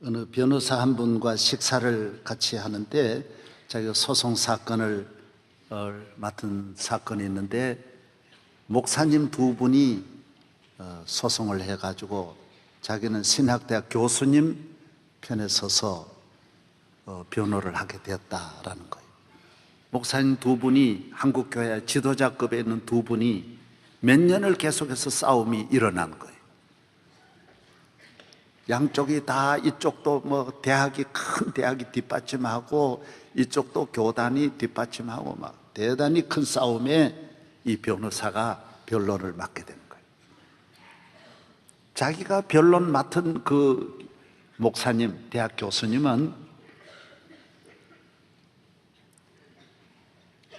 어느 변호사 한 분과 식사를 같이 하는데 자기가 소송 사건을 맡은 사건이 있는데 목사님 두 분이 소송을 해가지고 자기는 신학대학 교수님 편에 서서 변호를 하게 되었다라는 거예요. 목사님 두 분이 한국교회 지도자급에 있는 두 분이 몇 년을 계속해서 싸움이 일어난 거예요. 양쪽이 다 이쪽도 뭐 대학이 큰 대학이 뒷받침하고 이쪽도 교단이 뒷받침하고 막 대단히 큰 싸움에 이 변호사가 변론을 맡게 되는 거예요. 자기가 변론 맡은 그 목사님, 대학 교수님은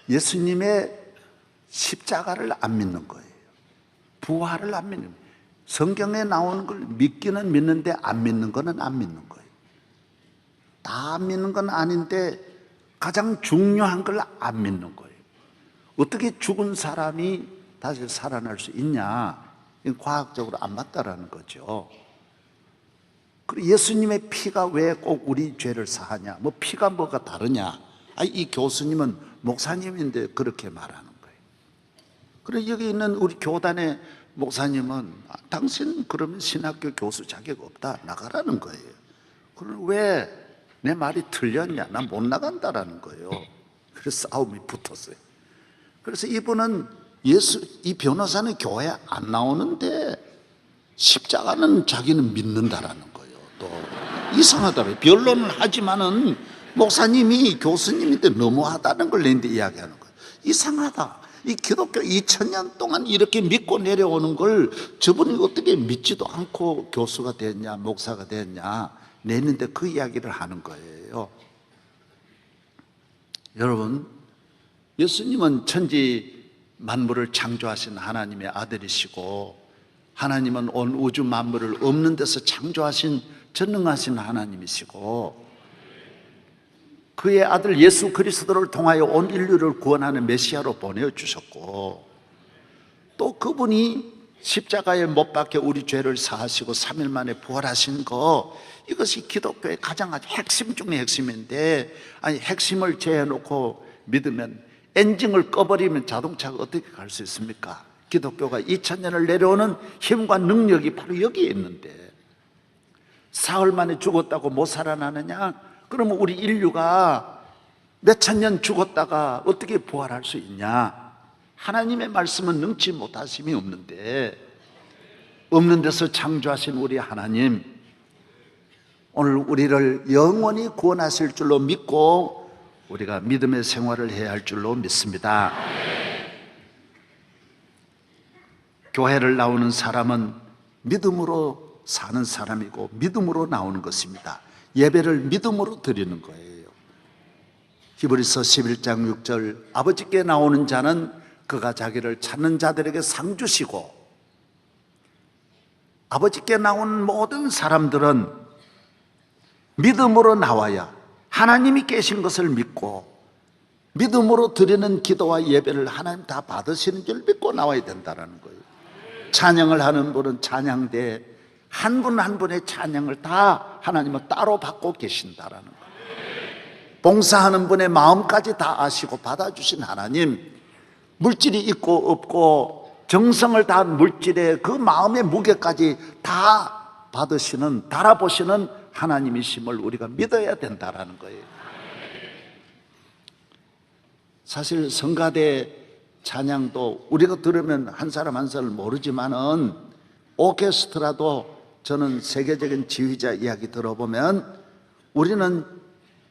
예수님의 십자가를 안 믿는 거예요. 부활을 안 믿는 거예요. 성경에 나오는 걸 믿기는 믿는데 안 믿는 거는 안 믿는 거예요. 다 믿는 건 아닌데 가장 중요한 걸 안 믿는 거예요. 어떻게 죽은 사람이 다시 살아날 수 있냐? 이건 과학적으로 안 맞다라는 거죠. 그리고 예수님의 피가 왜 꼭 우리 죄를 사하냐? 뭐 피가 뭐가 다르냐? 이 교수님은 목사님인데 그렇게 말하는 거예요. 그리고 여기 있는 우리 교단의 목사님은 당신 그러면 신학교 교수 자격 없다, 나가라는 거예요. 그럼 왜 내 말이 틀렸냐? 나 못 나간다라는 거예요. 그래서 싸움이 붙었어요. 그래서 이분은 이 변호사는 교회 안 나오는데 십자가는 자기는 믿는다라는 거예요. 또 이상하더라고요. 변론을 하지만은 목사님이 교수님인데 너무하다는 걸 내한테 이야기하는 거예요. 이상하다. 이 기독교 2000년 동안 이렇게 믿고 내려오는 걸 저분이 어떻게 믿지도 않고 교수가 됐냐, 목사가 됐냐, 내는데 그 이야기를 하는 거예요. 여러분, 예수님은 천지 만물을 창조하신 하나님의 아들이시고, 하나님은 온 우주 만물을 없는 데서 창조하신 전능하신 하나님이시고, 그의 아들 예수 그리스도를 통하여 온 인류를 구원하는 메시아로 보내주셨고, 또 그분이 십자가에 못 박혀 우리 죄를 사하시고 3일 만에 부활하신 거, 이것이 기독교의 가장 핵심 중의 핵심인데, 핵심을 제해놓고 믿으면, 엔진을 꺼버리면 자동차가 어떻게 갈 수 있습니까? 기독교가 2000년을 내려오는 힘과 능력이 바로 여기에 있는데, 사흘 만에 죽었다고 못 살아나느냐? 그러면 우리 인류가 몇천 년 죽었다가 어떻게 부활할 수 있냐? 하나님의 말씀은 능치 못하심이 없는데, 없는 데서 창조하신 우리 하나님, 오늘 우리를 영원히 구원하실 줄로 믿고 우리가 믿음의 생활을 해야 할 줄로 믿습니다. 교회를 나오는 사람은 믿음으로 사는 사람이고 믿음으로 나오는 것입니다. 예배를 믿음으로 드리는 거예요. 히브리서 11장 6절, 아버지께 나오는 자는 그가 자기를 찾는 자들에게 상 주시고, 아버지께 나오는 모든 사람들은 믿음으로 나와야, 하나님이 계신 것을 믿고 믿음으로 드리는 기도와 예배를 하나님 다 받으시는 줄 믿고 나와야 된다는 거예요. 찬양을 하는 분은 찬양대 한 분 한 분의 찬양을 다 하나님은 따로 받고 계신다라는 거예요. 봉사하는 분의 마음까지 다 아시고 받아주신 하나님, 물질이 있고 없고 정성을 다한 물질의 그 마음의 무게까지 다 받으시는, 달아보시는 하나님이심을 우리가 믿어야 된다라는 거예요. 사실 성가대 찬양도 우리가 들으면 한 사람 한 사람을 모르지만은, 오케스트라도 저는 세계적인 지휘자 이야기 들어보면 우리는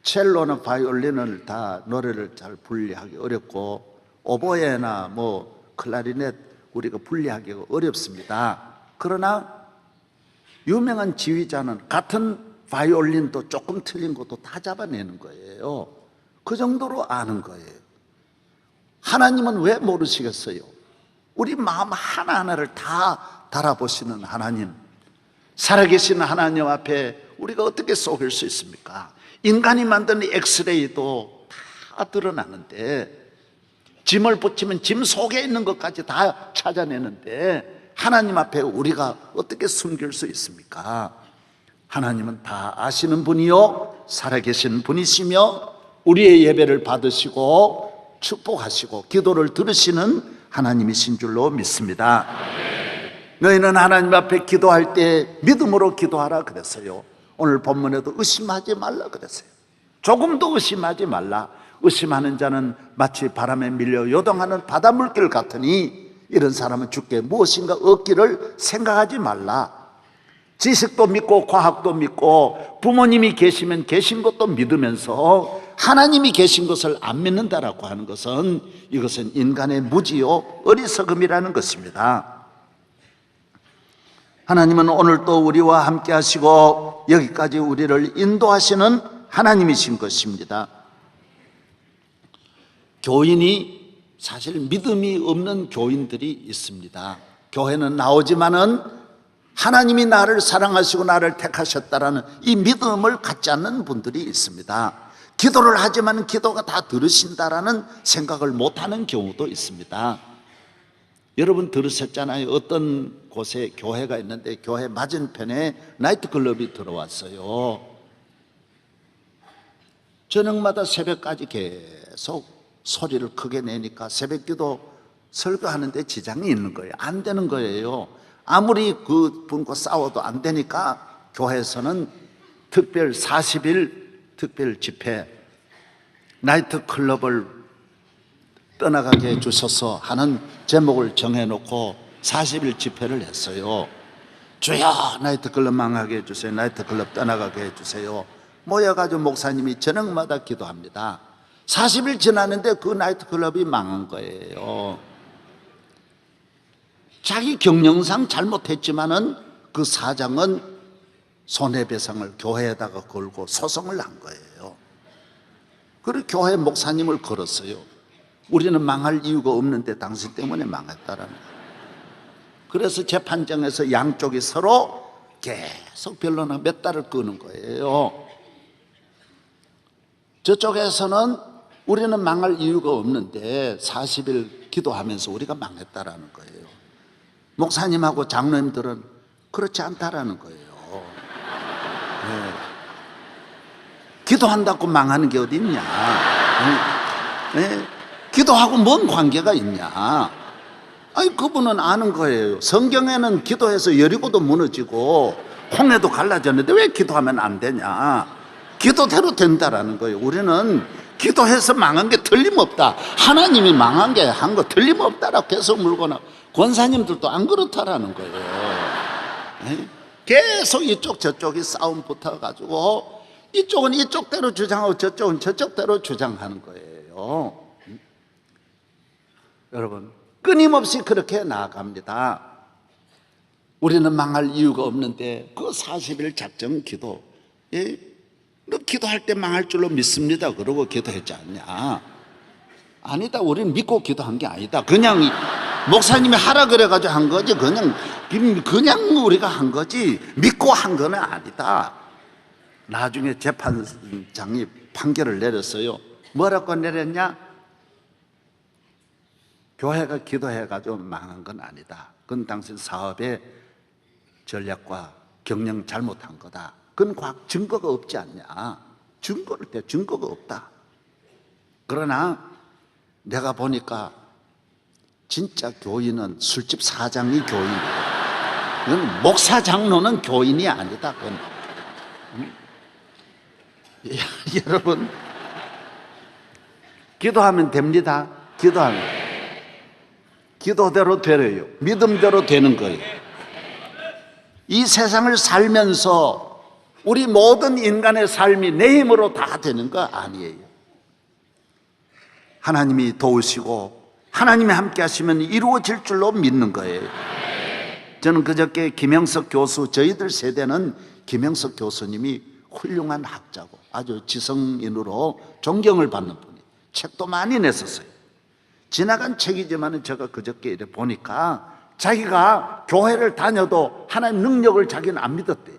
첼로나 바이올린을 다 노래를 잘 분리하기 어렵고, 오보에나 뭐 클라리넷 우리가 분리하기가 어렵습니다. 그러나 유명한 지휘자는 같은 바이올린도 조금 틀린 것도 다 잡아내는 거예요. 그 정도로 아는 거예요. 하나님은 왜 모르시겠어요? 우리 마음 하나하나를 다 달아보시는 하나님, 살아계신 하나님 앞에 우리가 어떻게 속일 수 있습니까? 인간이 만드는 엑스레이도 다 드러나는데, 짐을 붙이면 짐 속에 있는 것까지 다 찾아내는데, 하나님 앞에 우리가 어떻게 숨길 수 있습니까? 하나님은 다 아시는 분이요 살아계신 분이시며 우리의 예배를 받으시고 축복하시고 기도를 들으시는 하나님이신 줄로 믿습니다. 너희는 하나님 앞에 기도할 때 믿음으로 기도하라 그랬어요. 오늘 본문에도 의심하지 말라 그랬어요. 조금도 의심하지 말라. 의심하는 자는 마치 바람에 밀려 요동하는 바닷물길 같으니 이런 사람은 주께 무엇인가 얻기를 생각하지 말라. 지식도 믿고 과학도 믿고 부모님이 계시면 계신 것도 믿으면서 하나님이 계신 것을 안 믿는다라고 하는 것은 이것은 인간의 무지요 어리석음이라는 것입니다. 하나님은 오늘도 우리와 함께 하시고 여기까지 우리를 인도하시는 하나님이신 것입니다. 교인이 사실 믿음이 없는 교인들이 있습니다. 교회는 나오지만은 하나님이 나를 사랑하시고 나를 택하셨다라는 이 믿음을 갖지 않는 분들이 있습니다. 기도를 하지만 기도가 다 들으신다라는 생각을 못하는 경우도 있습니다. 여러분 들으셨잖아요. 어떤 곳에 교회가 있는데 교회 맞은편에 나이트클럽이 들어왔어요. 저녁마다 새벽까지 계속 소리를 크게 내니까 새벽기도 설교하는데 지장이 있는 거예요. 안 되는 거예요. 아무리 그 분과 싸워도 안 되니까 교회에서는 특별 40일 특별 집회 나이트클럽을 떠나가게 해주셔서 하는 제목을 정해놓고 40일 집회를 했어요. 주여 나이트클럽 망하게 해주세요. 나이트클럽 떠나가게 해주세요. 모여가지고 목사님이 저녁마다 기도합니다. 40일 지났는데 그 나이트클럽이 망한 거예요. 자기 경영상 잘못했지만은 그 사장은 손해배상을 교회에다가 걸고 소송을 한 거예요. 그리고 교회 목사님을 걸었어요. 우리는 망할 이유가 없는데 당신 때문에 망했다라는 거예요. 그래서 재판정에서 양쪽이 서로 계속 변론을 몇 달을 끄는 거예요. 저쪽에서는 우리는 망할 이유가 없는데 40일 기도하면서 우리가 망했다라는 거예요. 목사님하고 장로님들은 그렇지 않다라는 거예요. 네. 기도한다고 망하는 게 어디 있냐? 네. 기도하고 뭔 관계가 있냐? 아니 그분은 아는 거예요. 성경에는 기도해서 여리고도 무너지고 홍해도 갈라졌는데 왜 기도하면 안 되냐? 기도대로 된다라는 거예요. 우리는 기도해서 망한 게 틀림없다. 하나님이 망한 게 한 거 틀림없다라고 계속 물고 나. 권사님들도 안 그렇다라는 거예요. 계속 이쪽 저쪽이 싸움 붙어가지고 이쪽은 이쪽대로 주장하고 저쪽은 저쪽대로 주장하는 거예요. 여러분 끊임없이 그렇게 나아갑니다. 우리는 망할 이유가 없는데 그 40일 작정 기도, 너 기도할 때 망할 줄로 믿습니다. 그러고 기도했지 않냐? 아니다. 우리는 믿고 기도한 게 아니다. 그냥 목사님이 하라 그래가지고 한 거지. 그냥 우리가 한 거지. 믿고 한 거는 아니다. 나중에 재판장이 판결을 내렸어요. 뭐라고 내렸냐? 교회가 기도해가지고 망한 건 아니다. 그건 당신 사업의 전략과 경영 잘못한 거다. 그건 과학 증거가 없지 않냐? 증거가 없다. 그러나 내가 보니까 진짜 교인은 술집 사장이 교인이다. 그건 목사 장로는 교인이 아니다. 그건. 여러분 기도하면 됩니다. 기도대로 되래요. 믿음대로 되는 거예요. 이 세상을 살면서 우리 모든 인간의 삶이 내 힘으로 다 되는 거 아니에요. 하나님이 도우시고 하나님이 함께 하시면 이루어질 줄로 믿는 거예요. 저는 그저께 김영석 교수, 저희들 세대는 김영석 교수님이 훌륭한 학자고 아주 지성인으로 존경을 받는 분이 책도 많이 냈었어요. 지나간 책이지만 제가 그저께 이래 보니까 자기가 교회를 다녀도 하나님 능력을 자기는 안 믿었대요.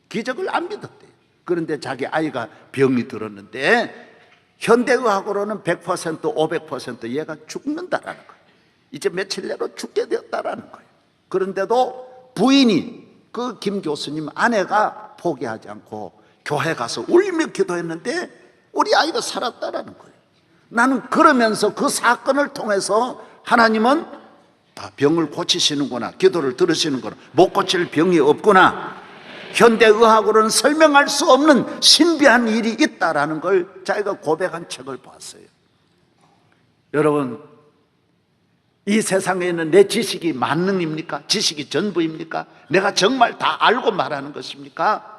기적을 안 믿었대요. 그런데 자기 아이가 병이 들었는데 현대의학으로는 100%, 500% 얘가 죽는다라는 거예요. 이제 며칠 내로 죽게 되었다라는 거예요. 그런데도 부인이 그 김 교수님 아내가 포기하지 않고 교회 가서 울며 기도했는데 우리 아이가 살았다라는 거예요. 나는 그러면서 그 사건을 통해서 하나님은 병을 고치시는구나, 기도를 들으시는구나, 못 고칠 병이 없구나, 현대의학으로는 설명할 수 없는 신비한 일이 있다라는 걸 자기가 고백한 책을 봤어요. 여러분, 이 세상에 있는 내 지식이 만능입니까? 지식이 전부입니까? 내가 정말 다 알고 말하는 것입니까?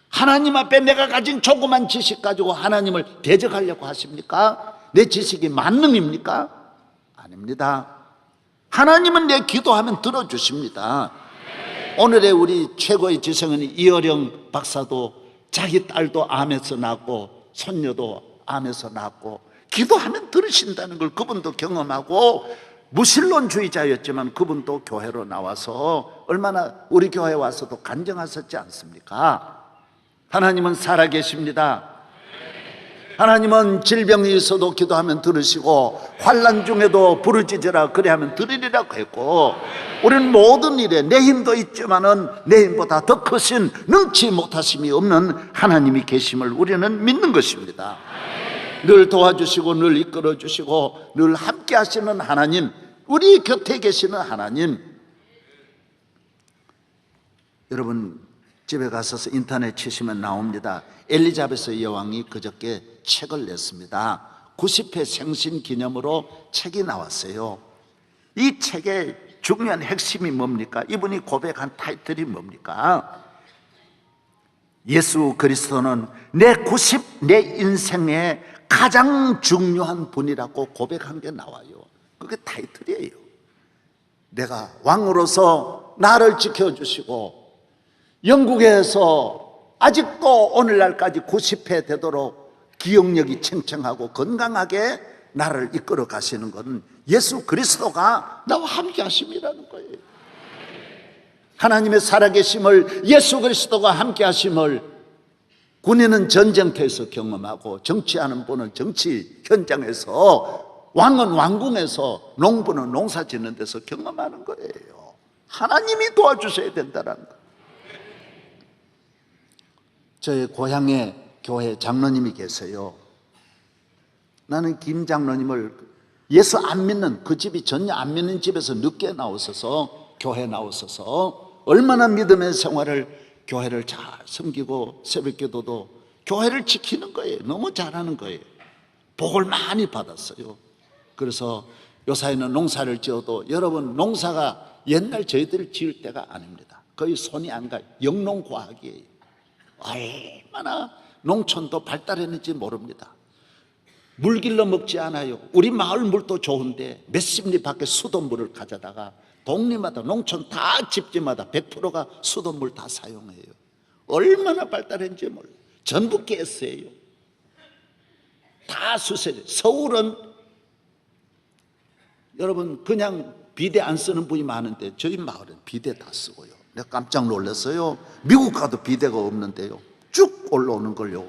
하나님 앞에 내가 가진 조그만 지식 가지고 하나님을 대적하려고 하십니까? 내 지식이 만능입니까? 아닙니다. 하나님은 내 기도하면 들어주십니다. 오늘의 우리 최고의 지성인 이어령 박사도 자기 딸도 암에서 낳고 손녀도 암에서 낳고 기도하면 들으신다는 걸 그분도 경험하고, 무신론주의자였지만 그분도 교회로 나와서 얼마나 우리 교회에 와서도 간증하셨지 않습니까? 하나님은 살아계십니다. 하나님은 질병이 있어도 기도하면 들으시고, 환난 중에도 부르짖으라 그래 하면 들으리라고 했고, 우리는 모든 일에 내 힘도 있지만은 내 힘보다 더 크신 능치 못하심이 없는 하나님이 계심을 우리는 믿는 것입니다. 늘 도와주시고 늘 이끌어 주시고 늘 함께 하시는 하나님, 우리 곁에 계시는 하나님. 여러분, 집에 가셔서 인터넷 치시면 나옵니다. 엘리자베스 여왕이 그저께 책을 냈습니다. 90회 생신 기념으로 책이 나왔어요. 이 책의 중요한 핵심이 뭡니까? 이분이 고백한 타이틀이 뭡니까? 예수 그리스도는 내 인생의 가장 중요한 분이라고 고백한 게 나와요. 그게 타이틀이에요. 내가 왕으로서 나를 지켜주시고 영국에서 아직도 오늘날까지 90회 되도록 기억력이 챙청하고 건강하게 나를 이끌어 가시는 것은 예수 그리스도가 나와 함께 하심이라는 거예요. 하나님의 살아계심을, 예수 그리스도가 함께 하심을 군인은 전쟁터에서 경험하고, 정치하는 분은 정치 현장에서, 왕은 왕궁에서, 농부는 농사 짓는 데서 경험하는 거예요. 하나님이 도와주셔야 된다는 거예요. 저희 고향에 교회 장로님이 계세요. 나는 김 장로님을 예수 안 믿는, 그 집이 전혀 안 믿는 집에서 늦게 나오셔서 교회 나오셔서 얼마나 믿음의 생활을, 교회를 잘 섬기고 새벽기도도 교회를 지키는 거예요. 너무 잘하는 거예요. 복을 많이 받았어요. 그래서 요사이는 농사를 지어도, 여러분, 농사가 옛날 저희들이 지을 때가 아닙니다. 거의 손이 안 가요. 영농과학이에요. 얼마나 농촌도 발달했는지 모릅니다. 물 길러 먹지 않아요. 우리 마을 물도 좋은데 몇십 리 밖에 수돗물을 가져다가 동리마다, 농촌 다 집집마다 100%가 수돗물 다 사용해요. 얼마나 발달했는지 몰라요. 전부 가스예요. 다 수세죠. 서울은 여러분 그냥 비데 안 쓰는 분이 많은데 저희 마을은 비데 다 쓰고요. 내가 깜짝 놀랐어요. 미국 가도 비데가 없는데요, 쭉 올라오는 걸요.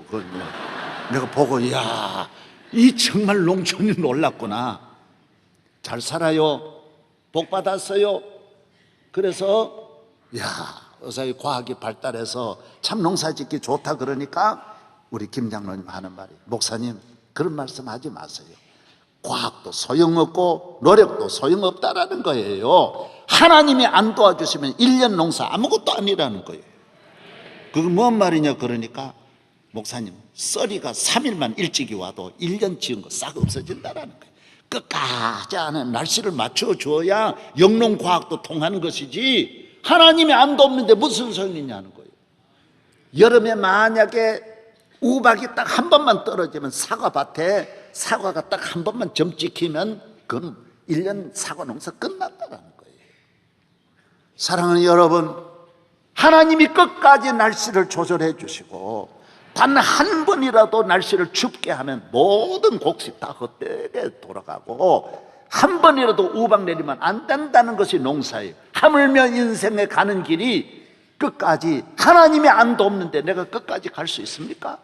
내가 보고, 이야, 이 정말 농촌이 놀랐구나. 잘 살아요. 복 받았어요. 그래서 요새 과학이 발달해서 참 농사짓기 좋다 그러니까 우리 김 장로님 하는 말이, 목사님 그런 말씀 하지 마세요. 과학도 소용없고 노력도 소용없다라는 거예요. 하나님이 안 도와주시면 1년 농사 아무것도 아니라는 거예요. 그게 뭔 말이냐 그러니까, 목사님 썰이가 3일만 일찍이 와도 1년 지은 거 싹 없어진다라는 거예요. 끝까지 하는 날씨를 맞춰줘야 영농과학도 통하는 것이지, 하나님이 안 돕는데 무슨 소용이 있냐는 거예요. 여름에 만약에 우박이 딱 한 번만 떨어지면 사과밭에 사과가 딱 한 번만 점 찍히면 그건 1년 사과 농사 끝났다는 거예요. 사랑하는 여러분, 하나님이 끝까지 날씨를 조절해 주시고 단 한 번이라도 날씨를 춥게 하면 모든 곡식 다 헛되게 돌아가고, 한 번이라도 우박 내리면 안 된다는 것이 농사예요. 하물며 인생에 가는 길이 끝까지 하나님이 안 돕는데 내가 끝까지 갈 수 있습니까?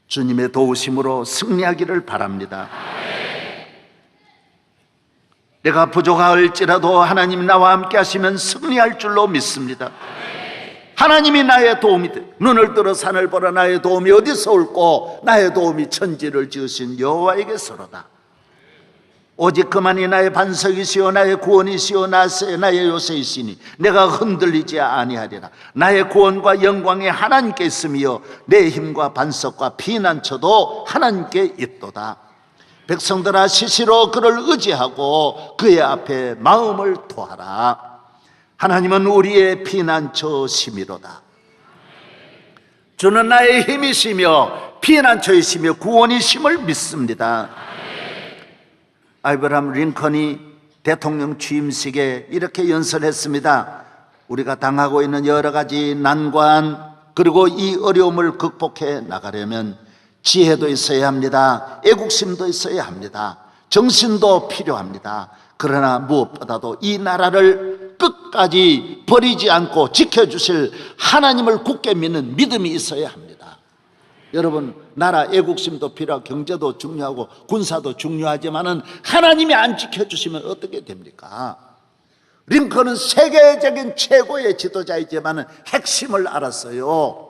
주님의 도우심으로 승리하기를 바랍니다. 내가 부족할지라도 하나님 나와 함께 하시면 승리할 줄로 믿습니다. 하나님이 나의 도움이 되. 눈을 들어 산을 보라. 나의 도움이 어디서 올꼬? 나의 도움이 천지를 지으신 여호와에게서로다. 오직 그만이 나의 반석이시오 나의 구원이시오 나의 요새이시니 내가 흔들리지 아니하리라. 나의 구원과 영광이 하나님께 있으며 내 힘과 반석과 피난처도 하나님께 있도다. 백성들아 시시로 그를 의지하고 그의 앞에 마음을 토하라. 하나님은 우리의 피난처시미로다. 주는 나의 힘이시며 피난처이시며 구원이심을 믿습니다. 아브라함 링컨이 대통령 취임식에 이렇게 연설했습니다. 우리가 당하고 있는 여러 가지 난관 그리고 이 어려움을 극복해 나가려면 지혜도 있어야 합니다. 애국심도 있어야 합니다. 정신도 필요합니다. 그러나 무엇보다도 이 나라를 끝까지 버리지 않고 지켜주실 하나님을 굳게 믿는 믿음이 있어야 합니다. 여러분, 나라 애국심도 필요하고 경제도 중요하고 군사도 중요하지만은 하나님이 안 지켜주시면 어떻게 됩니까? 링컨은 세계적인 최고의 지도자이지만은 핵심을 알았어요.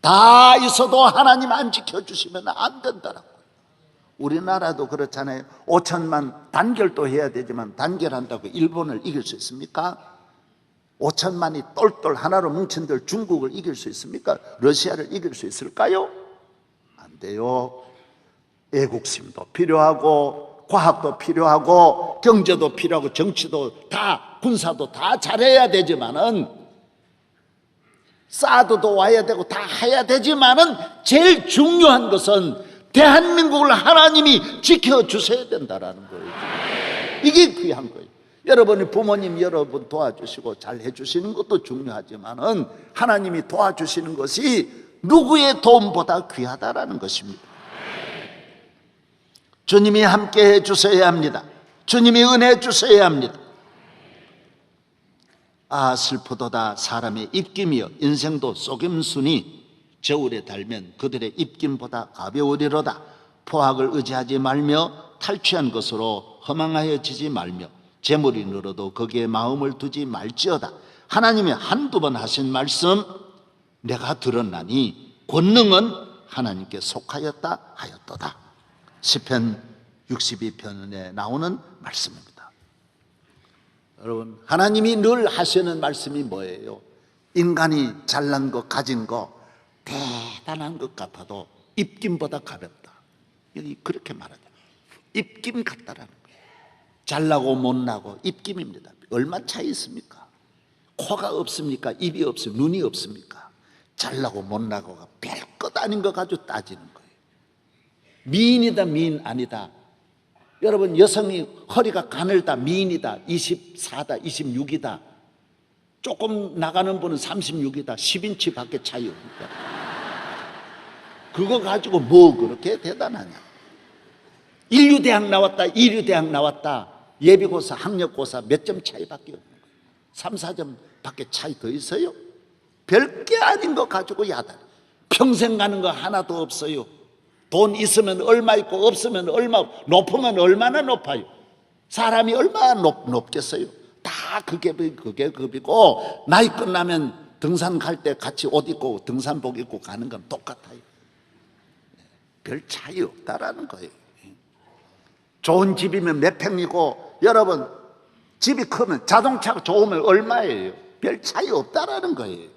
다 있어도 하나님 안 지켜주시면 안 된다라고. 우리나라도 그렇잖아요. 5천만 단결도 해야 되지만 단결한다고 일본을 이길 수 있습니까? 5천만이 똘똘 하나로 뭉친들 중국을 이길 수 있습니까? 러시아를 이길 수 있을까요? 안 돼요. 애국심도 필요하고 과학도 필요하고 경제도 필요하고 정치도 다 군사도 다 잘해야 되지만은 사드도 와야 되고 다 해야 되지만은 제일 중요한 것은 대한민국을 하나님이 지켜주셔야 된다라는 거예요. 이게 귀한 거예요. 여러분이 부모님 여러분 도와주시고 잘 해주시는 것도 중요하지만은 하나님이 도와주시는 것이 누구의 도움보다 귀하다라는 것입니다. 주님이 함께 해주셔야 합니다. 주님이 은혜 주셔야 합니다. 아 슬프도다 사람의 입김이여 인생도 속임수니 저울에 달면 그들의 입김보다 가벼우리로다. 포악을 의지하지 말며 탈취한 것으로 허망하여지지 말며 재물이 늘어도 거기에 마음을 두지 말지어다. 하나님이 한두 번 하신 말씀 내가 들었나니 권능은 하나님께 속하였다 하였도다. 시편 62편에 나오는 말씀입니다. 여러분, 하나님이 늘 하시는 말씀이 뭐예요? 인간이 잘난 것 가진 거 대단한 것 같아도 입김보다 가볍다. 여기 그렇게 말하죠. 입김 같다라는 거예요. 잘나고 못나고 입김입니다. 얼마 차이 있습니까? 코가 없습니까? 입이 없습니까? 눈이 없습니까? 잘나고 못나고가 별것 아닌 거 가지고 따지는 거예요. 미인이다 미인 아니다. 여러분, 여성이 허리가 가늘다 미인이다 24다 26이다 조금 나가는 분은 36이다 10인치 밖에 차이 없습니다. 그거 가지고 뭐 그렇게 대단하냐. 인류대학 나왔다 이류대학 나왔다 예비고사 학력고사 몇 점 차이밖에 없는 거예요. 3, 4점 밖에 차이 더 있어요? 별게 아닌 거 가지고 야단. 평생 가는 거 하나도 없어요. 돈 있으면 얼마 있고 없으면 얼마, 높으면 얼마나 높아요? 사람이 얼마나 높겠어요? 다 그게 급이고 나이 끝나면 등산 갈 때 같이 옷 입고 등산복 입고 가는 건 똑같아요. 별 차이 없다라는 거예요. 좋은 집이면 몇 평이고 여러분 집이 크면 자동차가 좋으면 얼마예요? 별 차이 없다라는 거예요.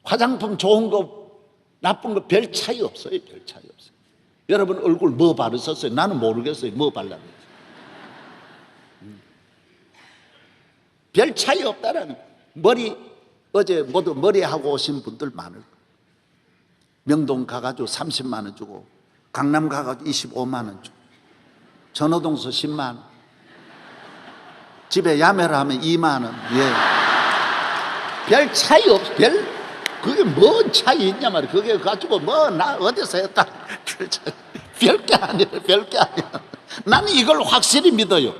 화장품 좋은 거 나쁜 거 별 차이 없어요. 별 차이 없어요. 여러분 얼굴 뭐 바르셨어요? 나는 모르겠어요. 뭐 발랐는지. 별 차이 없다라는 거예요. 머리 어제 모두 머리하고 오신 분들 많을 거예요. 명동 가가지고 30만 원 주고 강남 가가지고 25만 원 주고 전호동서 10만 원 집에 야매를 하면 2만 원. 예. 별 차이 없어. 그게 뭔 차이 있냐 말이야. 그게 가지고 뭐 나 어디서 했다. 별게 아니라 별게 아니야. 나는 이걸 확실히 믿어요.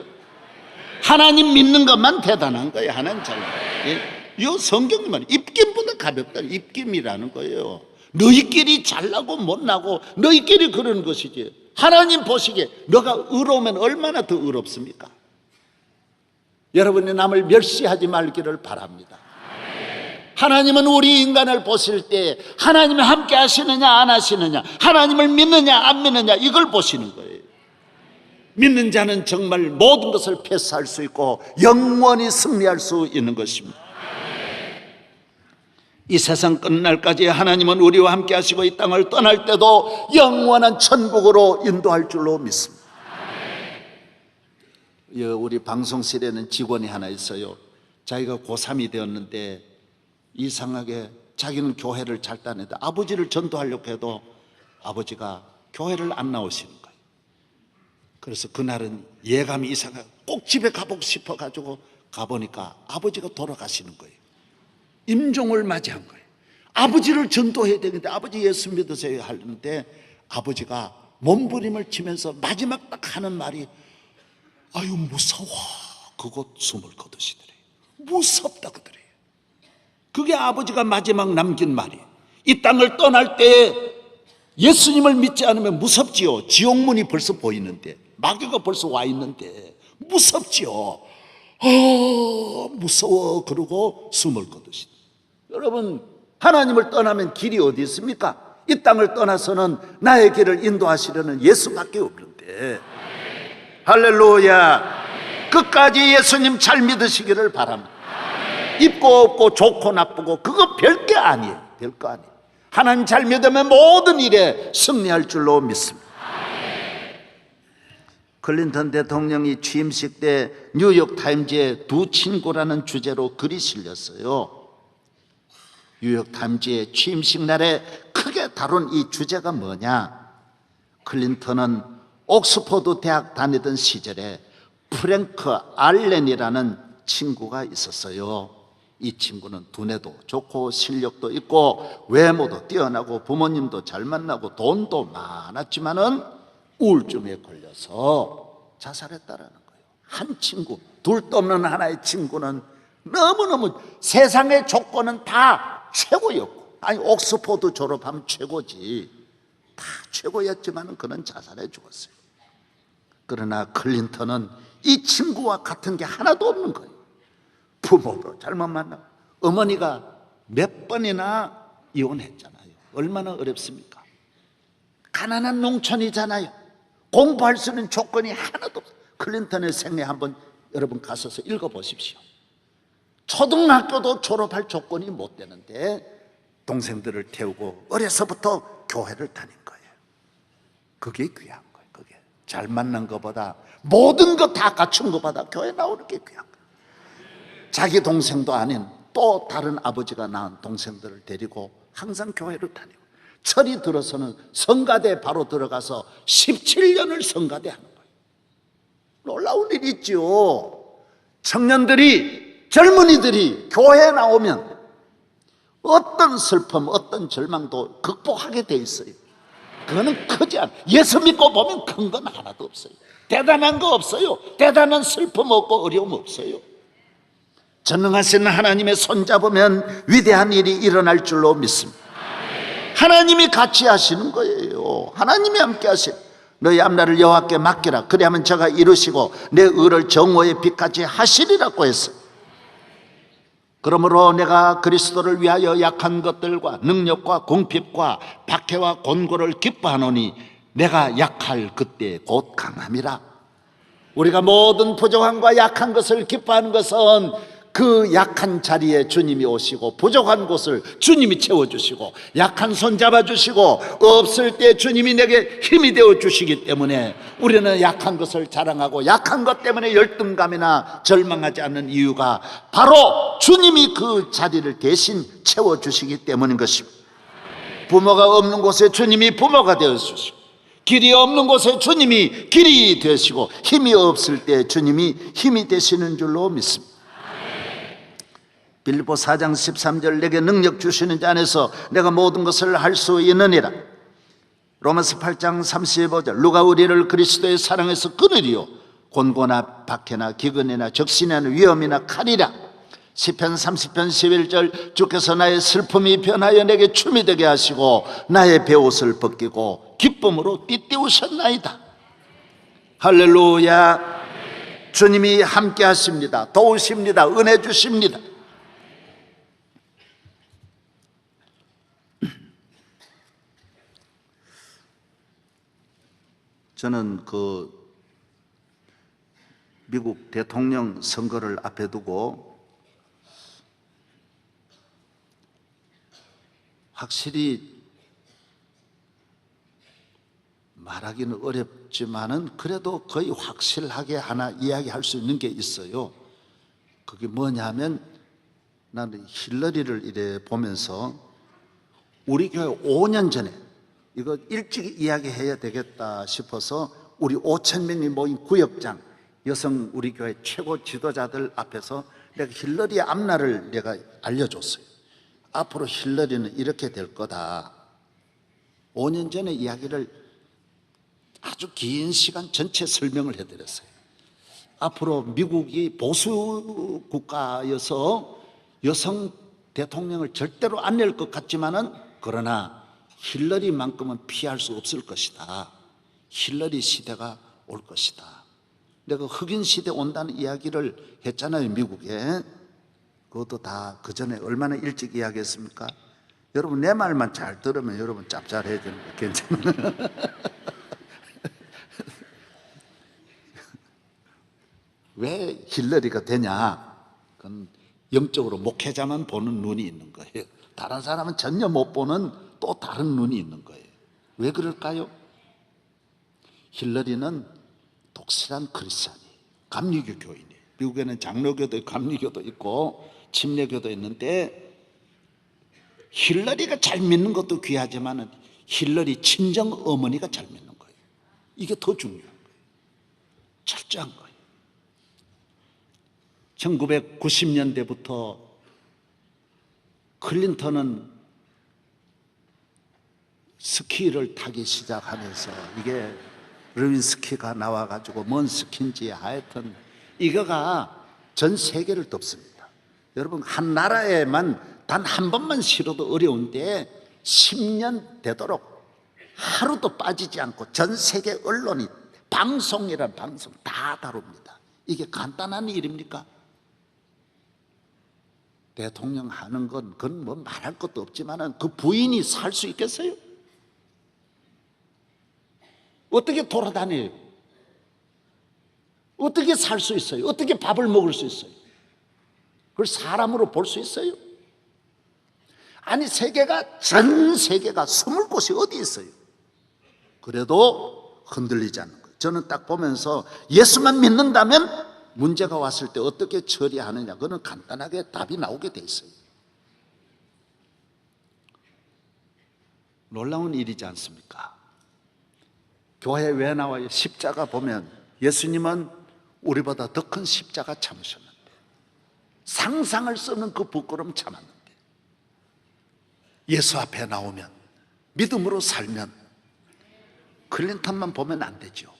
하나님 믿는 것만 대단한 거예요. 하나님 잘. 예? 이 성경이 말이야. 입김보다 가볍다. 입김이라는 거예요. 너희끼리 잘나고 못나고 너희끼리 그런 것이지. 하나님 보시기에 너가 의로우면 얼마나 더 의롭습니까? 여러분이 남을 멸시하지 말기를 바랍니다. 하나님은 우리 인간을 보실 때 하나님이 함께 하시느냐 안 하시느냐, 하나님을 믿느냐 안 믿느냐, 이걸 보시는 거예요. 믿는 자는 정말 모든 것을 패스할 수 있고 영원히 승리할 수 있는 것입니다. 이 세상 끝날까지 하나님은 우리와 함께 하시고 이 땅을 떠날 때도 영원한 천국으로 인도할 줄로 믿습니다. 우리 방송실에는 직원이 하나 있어요. 자기가 고3이 되었는데 이상하게 자기는 교회를 잘 다녔는데 아버지를 전도하려고 해도 아버지가 교회를 안 나오시는 거예요. 그래서 그날은 예감이 이상하게 꼭 집에 가보고 싶어가지고 가보니까 아버지가 돌아가시는 거예요. 임종을 맞이한 거예요. 아버지를 전도해야 되는데 아버지 예수 믿으세요 하는데 아버지가 몸부림을 치면서 마지막 딱 하는 말이 아유 무서워, 그곳 숨을 거두시더래요. 무섭다 그러더래요. 그게 아버지가 마지막 남긴 말이에요. 이 땅을 떠날 때 예수님을 믿지 않으면 무섭지요. 지옥문이 벌써 보이는데, 마귀가 벌써 와 있는데 무섭지요. 무서워 그러고 숨을 거두시다. 여러분, 하나님을 떠나면 길이 어디 있습니까? 이 땅을 떠나서는 나의 길을 인도하시려는 예수밖에 없는데, 할렐루야. 끝까지 예수님 잘 믿으시기를 바랍니다. 있고 없고 좋고 나쁘고 그거 별게 아니에요. 별거 아니에요. 하나님 잘 믿으면 모든 일에 승리할 줄로 믿습니다. 클린턴 대통령이 취임식 때 뉴욕타임즈에 두 친구라는 주제로 글이 실렸어요. 뉴욕타임즈의 취임식 날에 크게 다룬 이 주제가 뭐냐? 클린턴은 옥스퍼드 대학 다니던 시절에 프랭크 알렌이라는 친구가 있었어요. 이 친구는 두뇌도 좋고 실력도 있고 외모도 뛰어나고 부모님도 잘 만나고 돈도 많았지만은 우울증에 걸려서 자살했다라는 거예요. 한 친구, 둘도 없는 하나의 친구는 너무너무 세상의 조건은 다 최고였고, 아니 옥스퍼드 졸업하면 최고지, 다 최고였지만은 그는 자살해 죽었어요. 그러나 클린턴은 이 친구와 같은 게 하나도 없는 거예요. 부모도 잘못 만나고 어머니가 몇 번이나 이혼했잖아요. 얼마나 어렵습니까? 가난한 농촌이잖아요. 공부할 수 있는 조건이 하나도 없어요. 클린턴의 생애 한번 여러분 가셔서 읽어보십시오. 초등학교도 졸업할 조건이 못 되는데 동생들을 태우고 어려서부터 교회를 다닌 거예요. 그게 귀한 거예요. 그게 잘 만난 것보다, 모든 거 다 갖춘 것보다 교회 나오는 게 귀한 거예요. 자기 동생도 아닌 또 다른 아버지가 낳은 동생들을 데리고 항상 교회를 다니고, 철이 들어서는 성가대 바로 들어가서 17년을 성가대 하는 거예요. 놀라운 일이 있죠. 청년들이, 젊은이들이 교회에 나오면 어떤 슬픔, 어떤 절망도 극복하게 돼 있어요. 그거는 크지 않아요. 예수 믿고 보면 큰 건 하나도 없어요. 대단한 거 없어요. 대단한 슬픔 없고 어려움 없어요. 전능하신 하나님의 손잡으면 위대한 일이 일어날 줄로 믿습니다. 하나님이 같이 하시는 거예요. 하나님이 함께 하시는, 너희 앞날을 여호와께 맡기라. 그리하면 저가 이루시고 내 의를 정오의 빛같이 하시리라고 했어요. 그러므로 내가 그리스도를 위하여 약한 것들과 능력과 궁핍과 박해와 곤고를 기뻐하노니 내가 약할 그때 곧 강함이라. 우리가 모든 부족함과 약한 것을 기뻐하는 것은 그 약한 자리에 주님이 오시고 부족한 곳을 주님이 채워주시고 약한 손 잡아주시고 없을 때 주님이 내게 힘이 되어주시기 때문에 우리는 약한 것을 자랑하고 약한 것 때문에 열등감이나 절망하지 않는 이유가 바로 주님이 그 자리를 대신 채워주시기 때문인 것입니다. 부모가 없는 곳에 주님이 부모가 되어주시고, 길이 없는 곳에 주님이 길이 되시고, 힘이 없을 때 주님이 힘이 되시는 줄로 믿습니다. 빌립보 4장 13절 내게 능력 주시는 자 안에서 내가 모든 것을 할 수 있느니라. 로마서 8장 35절 누가 우리를 그리스도의 사랑에서 끊으리요? 곤고나 박해나 기근이나 적신이나 위험이나 칼이라. 시편 30편 11절 주께서 나의 슬픔이 변하여 내게 춤이 되게 하시고 나의 베옷을 벗기고 기쁨으로 띠띠우셨나이다. 할렐루야. 주님이 함께 하십니다. 도우십니다. 은혜 주십니다. 저는 미국 대통령 선거를 앞에 두고 확실히 말하기는 어렵지만은 그래도 거의 확실하게 하나 이야기할 수 있는 게 있어요. 그게 뭐냐면, 나는 힐러리를 이래 보면서 우리 교회 5년 전에 이거 일찍 이야기해야 되겠다 싶어서 우리 5천 명이 모인 구역장 여성 우리 교회 최고 지도자들 앞에서 내가 힐러리의 앞날을 내가 알려줬어요. 앞으로 힐러리는 이렇게 될 거다. 5년 전에 이야기를 아주 긴 시간 전체 설명을 해드렸어요. 앞으로 미국이 보수 국가여서 여성 대통령을 절대로 안 낼 것 같지만은, 그러나 힐러리만큼은 피할 수 없을 것이다. 힐러리 시대가 올 것이다. 내가 흑인 시대 온다는 이야기를 했잖아요, 미국에. 그것도 다 그 전에 얼마나 일찍 이야기했습니까? 여러분 내 말만 잘 들으면 여러분 짭짤해지는 거 괜찮아요. 왜 힐러리가 되냐? 그건 영적으로 목회자만 보는 눈이 있는 거예요. 다른 사람은 전혀 못 보는 또 다른 눈이 있는 거예요. 왜 그럴까요? 힐러리는 독실한 크리스찬이에요. 감리교 교인이에요. 미국에는 장로교도 있고 감리교도 있고 침례교도 있는데, 힐러리가 잘 믿는 것도 귀하지만 힐러리 친정 어머니가 잘 믿는 거예요. 이게 더 중요한 거예요. 철저한 거예요. 1990년대부터 클린턴은 스키를 타기 시작하면서, 이게 르윈스키가 나와가지고 뭔 스키인지 하여튼 이거가 전 세계를 덮습니다. 여러분 한 나라에만 단 한 번만 싫어도 어려운데 10년 되도록 하루도 빠지지 않고 전 세계 언론이 방송이란 방송 다 다룹니다. 이게 간단한 일입니까? 대통령 하는 건 그건 뭐 말할 것도 없지만은 그 부인이 살 수 있겠어요? 어떻게 돌아다녀요? 어떻게 살 수 있어요? 어떻게 밥을 먹을 수 있어요? 그걸 사람으로 볼 수 있어요? 아니 전 세계가 숨을 곳이 어디 있어요? 그래도 흔들리지 않는 거예요. 저는 딱 보면서 예수만 믿는다면 문제가 왔을 때 어떻게 처리하느냐, 그거는 간단하게 답이 나오게 돼 있어요. 놀라운 일이지 않습니까? 교회 왜 나와요? 십자가 보면 예수님은 우리보다 더 큰 십자가 참으셨는데, 상상을 쓰는 그 부끄러움 참았는데, 예수 앞에 나오면 믿음으로 살면 클린턴만 보면 안 되죠.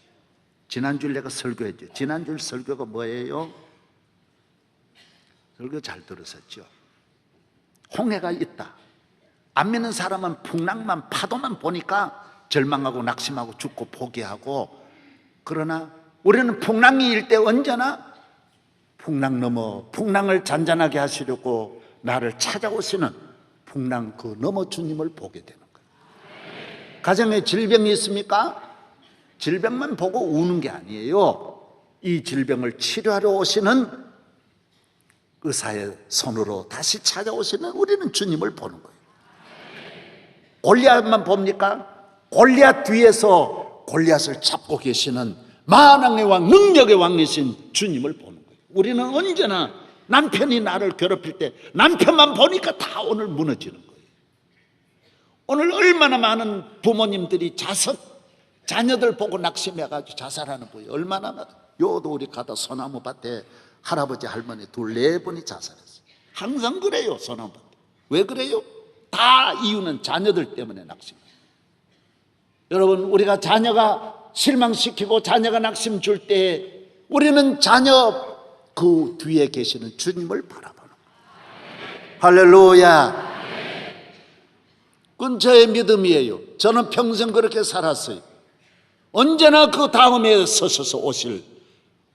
지난주에 내가 설교했죠. 지난주 설교가 뭐예요? 설교 잘 들으셨죠? 홍해가 있다. 안 믿는 사람은 풍랑만 파도만 보니까 절망하고 낙심하고 죽고 포기하고, 그러나 우리는 풍랑이 일 때 언제나 풍랑 넘어 풍랑을 잔잔하게 하시려고 나를 찾아오시는 풍랑 그 넘어 주님을 보게 되는 거예요. 가정에 질병이 있습니까? 질병만 보고 우는 게 아니에요. 이 질병을 치료하러 오시는 의사의 손으로 다시 찾아오시는 우리는 주님을 보는 거예요. 골리앗만 봅니까? 골리앗 뒤에서 골리앗을 잡고 계시는 만왕의 왕, 능력의 왕이신 주님을 보는 거예요. 우리는 언제나 남편이 나를 괴롭힐 때 남편만 보니까 다 오늘 무너지는 거예요. 오늘 얼마나 많은 부모님들이 자녀들 보고 낙심해가지고 자살하는 거예요. 얼마나 많아. 요도 우리 가다 소나무 밭에 할아버지 할머니 둘, 네 분이 자살했어요. 항상 그래요. 소나무 밭에. 왜 그래요? 다 이유는 자녀들 때문에 낙심해요. 여러분, 우리가 자녀가 실망시키고 자녀가 낙심 줄 때 우리는 자녀 그 뒤에 계시는 주님을 바라보는 거예요. 할렐루야. 그건 저의 믿음이에요. 저는 평생 그렇게 살았어요. 언제나 그 다음에 서셔서 오실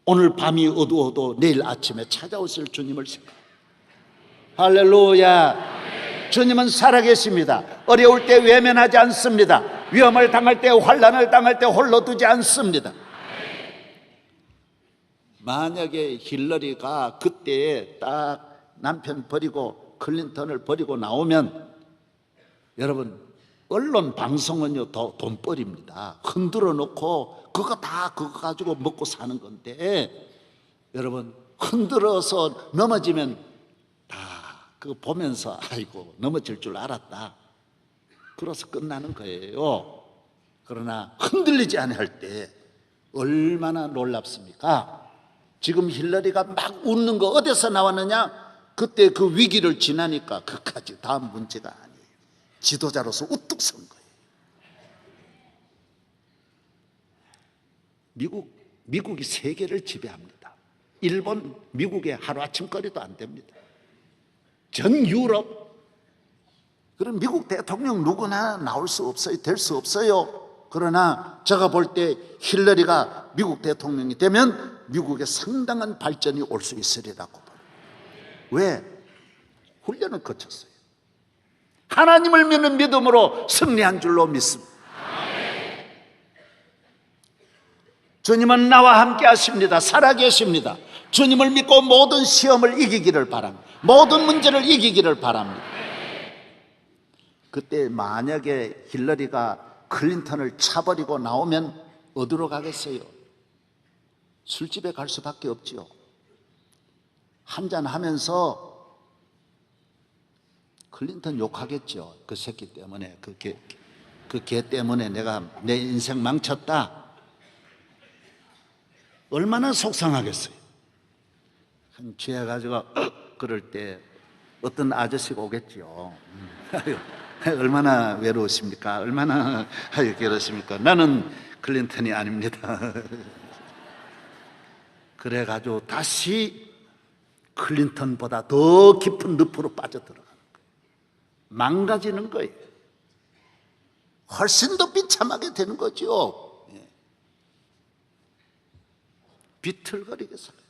오늘 밤이 어두워도 내일 아침에 찾아오실 주님을 생각. 할렐루야. 주님은 살아계십니다. 어려울 때 외면하지 않습니다. 위험을 당할 때, 환난을 당할 때 홀로 두지 않습니다. 만약에 힐러리가 그때 딱 남편 버리고 클린턴을 버리고 나오면, 여러분, 언론 방송은요 돈벌입니다. 흔들어 놓고 그거 가지고 먹고 사는 건데, 여러분, 흔들어서 넘어지면 다 그거 보면서 아이고 넘어질 줄 알았다, 그래서 끝나는 거예요. 그러나 흔들리지 않을 때 얼마나 놀랍습니까? 지금 힐러리가 막 웃는 거 어디서 나왔느냐? 그때 그 위기를 지나니까 그까지 다음 문제가 아니에요. 지도자로서 우뚝 선 거예요. 미국이 세계를 지배합니다. 일본, 미국의 하루아침거리도 안 됩니다. 전 유럽. 그럼 미국 대통령 누구나 나올 수 없어요. 될 수 없어요. 그러나 제가 볼 때 힐러리가 미국 대통령이 되면 미국에 상당한 발전이 올 수 있으리라고 봐요. 왜? 훈련을 거쳤어요. 하나님을 믿는 믿음으로 승리한 줄로 믿습니다. 주님은 나와 함께 하십니다. 살아계십니다. 주님을 믿고 모든 시험을 이기기를 바랍니다. 모든 문제를 이기기를 바랍니다. 그때 만약에 힐러리가 클린턴을 차버리고 나오면 어디로 가겠어요? 술집에 갈 수밖에 없지요. 한잔하면서 클린턴 욕하겠죠. 그 새끼 때문에, 그 개 때문에 내가 내 인생 망쳤다. 얼마나 속상하겠어요. 한 취해가지고 그럴 때 어떤 아저씨가 오겠죠. 얼마나 외로우십니까? 얼마나 괴로우십니까? 나는 클린턴이 아닙니다. 그래가지고 다시 클린턴보다 더 깊은 늪으로 빠져들어가는 거예요. 망가지는 거예요. 훨씬 더 비참하게 되는 거죠. 비틀거리게 살아요.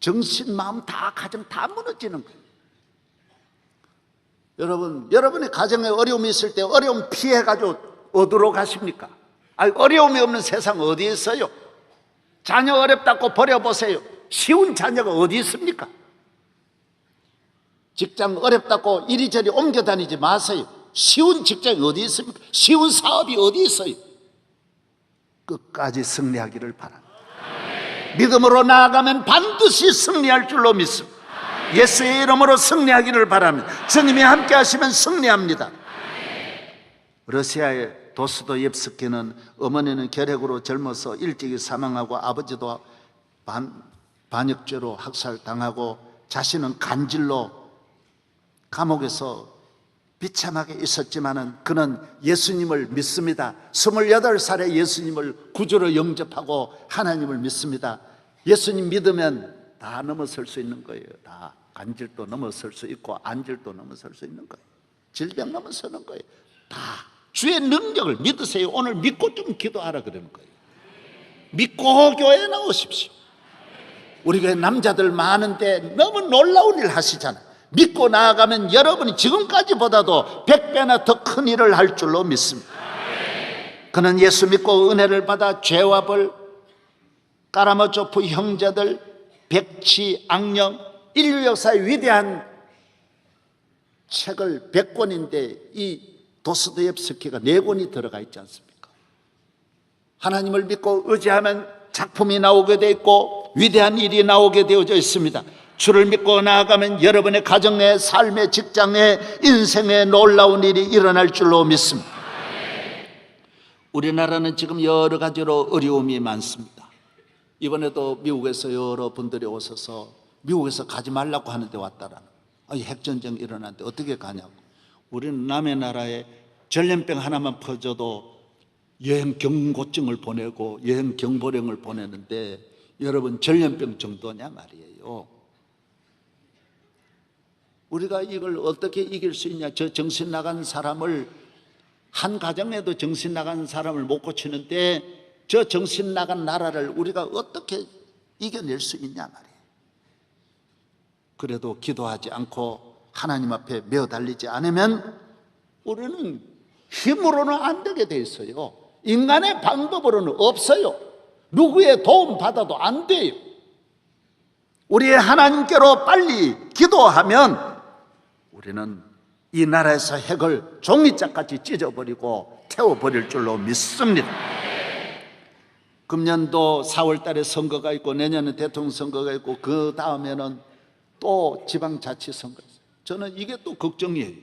정신, 마음 다, 가정 다 무너지는 거예요. 여러분, 여러분의 가정에 어려움이 있을 때 어려움 피해가지고 어디로 가십니까? 어려움이 없는 세상 어디에 있어요? 자녀 어렵다고 버려보세요. 쉬운 자녀가 어디 있습니까? 직장 어렵다고 이리저리 옮겨 다니지 마세요. 쉬운 직장이 어디 있습니까? 쉬운 사업이 어디 있어요? 끝까지 승리하기를 바랍니다. 믿음으로 나아가면 반드시 승리할 줄로 믿습니다. 예수의 이름으로 승리하기를 바랍니다. 주님이 함께 하시면 승리합니다. 러시아의 도스토옙스키는 어머니는 결핵으로 젊어서 일찍이 사망하고 아버지도 반역죄로 학살당하고 자신은 간질로 감옥에서 비참하게 있었지만은 그는 예수님을 믿습니다. 28살에 예수님을 구주로 영접하고 하나님을 믿습니다. 예수님 믿으면 다 넘어설 수 있는 거예요. 다 간질도 넘어설 수 있고 안질도 넘어설 수 있는 거예요. 질병 넘어서는 거예요. 다 주의 능력을 믿으세요. 오늘 믿고 좀 기도하라 그러는 거예요. 믿고 교회에 나오십시오. 우리 교회 남자들 많은데 너무 놀라운 일 하시잖아요. 믿고 나아가면 여러분이 지금까지보다도 100배나 더 큰 일을 할 줄로 믿습니다. 그는 예수 믿고 은혜를 받아 죄와 벌, 까라마조프 형제들, 백치, 악령, 인류 역사의 위대한 책을 100권인데 이 도스토옙스키가 4권이 들어가 있지 않습니까? 하나님을 믿고 의지하면 작품이 나오게 되어 있고 위대한 일이 나오게 되어져 있습니다. 주를 믿고 나아가면 여러분의 가정 내, 삶의, 직장에, 인생에 놀라운 일이 일어날 줄로 믿습니다. 우리나라는 지금 여러 가지로 어려움이 많습니다. 이번에도 미국에서 여러 분들이 오셔서 미국에서 가지 말라고 하는데 왔다라는, 핵전쟁 일어났는데 어떻게 가냐고. 우리는 남의 나라에 전염병 하나만 퍼져도 여행 경고증을 보내고 여행 경보령을 보내는데 여러분 전염병 정도냐 말이에요. 우리가 이걸 어떻게 이길 수 있냐. 저 정신 나간 사람을, 한 가정에도 정신 나간 사람을 못 고치는데 저 정신 나간 나라를 우리가 어떻게 이겨낼 수 있냐 말이에요. 그래도 기도하지 않고 하나님 앞에 매어달리지 않으면 우리는 힘으로는 안 되게 돼 있어요. 인간의 방법으로는 없어요. 누구의 도움 받아도 안 돼요. 우리 하나님께로 빨리 기도하면 우리는 이 나라에서 핵을 종이짝같이 찢어버리고 태워버릴 줄로 믿습니다. 금년도 4월 달에 선거가 있고 내년에 대통령 선거가 있고 그 다음에는 또 지방자치선거 있어요. 저는 이게 또 걱정이에요.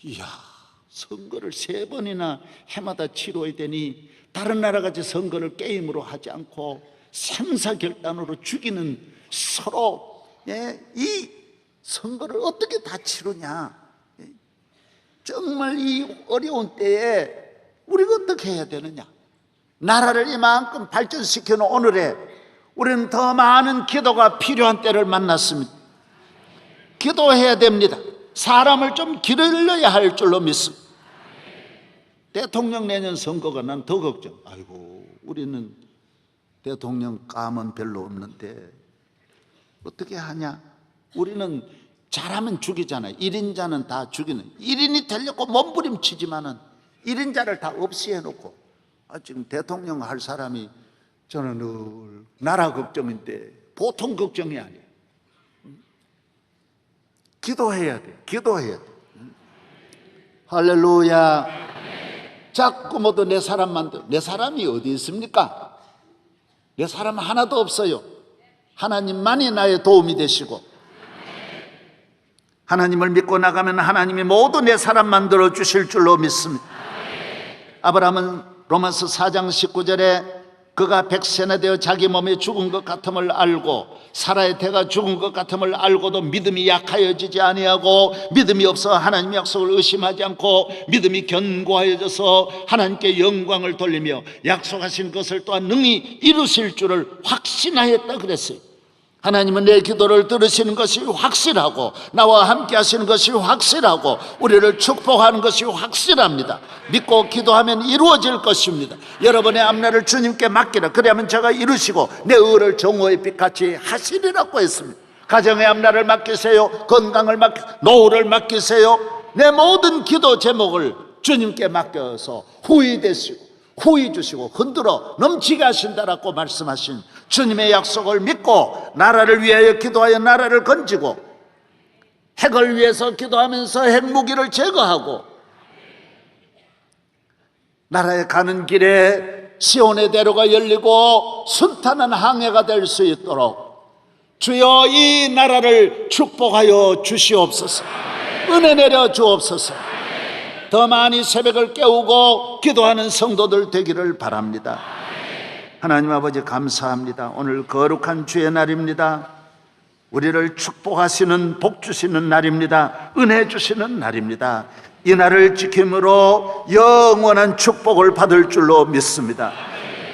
이야, 선거를 3번이나 해마다 치러야 되니 다른 나라같이 선거를 게임으로 하지 않고 생사결단으로 죽이는 서로 이 선거를 어떻게 다 치르냐. 정말 이 어려운 때에 우리가 어떻게 해야 되느냐. 나라를 이만큼 발전시켜놓은 오늘에 우리는 더 많은 기도가 필요한 때를 만났습니다. 기도해야 됩니다. 사람을 좀 기르려야 할 줄로 믿습니다. 대통령 내년 선거가 난 더 걱정. 아이고, 우리는 대통령 감은 별로 없는데 어떻게 하냐. 우리는 잘하면 죽이잖아요. 1인자는 다 죽이는. 1인이 되려고 몸부림치지만은 1인자를 다 없이 해놓고 지금 대통령 할 사람이 저는 늘 나라 걱정인데 보통 걱정이 아니에요. 기도해야 돼. 기도해야 돼. 할렐루야. 자꾸 모두 내 사람 만들. 내 사람이 어디 있습니까? 내 사람 하나도 없어요. 하나님만이 나의 도움이 되시고 하나님을 믿고 나가면 하나님이 모두 내 사람 만들어 주실 줄로 믿습니다. 아브라함은 로마서 4장 19절에 그가 100세나 되어 자기 몸에 죽은 것 같음을 알고 사라의 태가 죽은 것 같음을 알고도 믿음이 약하여지지 아니하고 믿음이 없어 하나님의 약속을 의심하지 않고 믿음이 견고하여져서 하나님께 영광을 돌리며 약속하신 것을 또한 능히 이루실 줄을 확신하였다 그랬어요. 하나님은 내 기도를 들으시는 것이 확실하고 나와 함께 하시는 것이 확실하고 우리를 축복하는 것이 확실합니다. 믿고 기도하면 이루어질 것입니다. 여러분의 앞날을 주님께 맡기라. 그러면 제가 이루시고 내 의를 정오의 빛같이 하시리라고 했습니다. 가정의 앞날을 맡기세요. 건강을 노후를 맡기세요. 내 모든 기도 제목을 주님께 맡겨서 후히 되시고 후히 주시고 흔들어 넘치게 하신다라고 말씀하신 주님의 약속을 믿고 나라를 위하여 기도하여 나라를 건지고 핵을 위해서 기도하면서 핵무기를 제거하고 나라에 가는 길에 시온의 대로가 열리고 순탄한 항해가 될 수 있도록 주여 이 나라를 축복하여 주시옵소서. 은혜 내려 주옵소서. 더 많이 새벽을 깨우고 기도하는 성도들 되기를 바랍니다. 하나님 아버지 감사합니다. 오늘 거룩한 주의 날입니다. 우리를 축복하시는 복 주시는 날입니다. 은혜 주시는 날입니다. 이 날을 지킴으로 영원한 축복을 받을 줄로 믿습니다.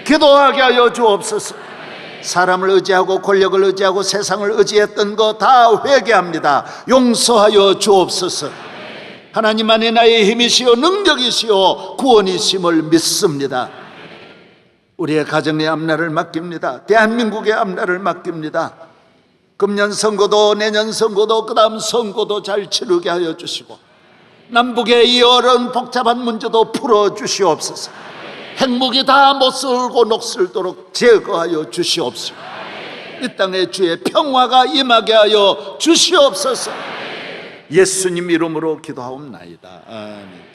기도하게 하여 주옵소서. 사람을 의지하고 권력을 의지하고 세상을 의지했던 거 다 회개합니다. 용서하여 주옵소서. 하나님만이 나의 힘이시오 능력이시오 구원이심을 믿습니다. 우리의 가정의 앞날을 맡깁니다. 대한민국의 앞날을 맡깁니다. 금년 선거도 내년 선거도 그 다음 선거도 잘 치르게 하여 주시고 남북의 이 어려운 복잡한 문제도 풀어주시옵소서. 핵무기 다 못쓸고 녹슬도록 제거하여 주시옵소서. 이 땅에 주의 평화가 임하게 하여 주시옵소서. 예수님 이름으로 기도하옵나이다. 아멘.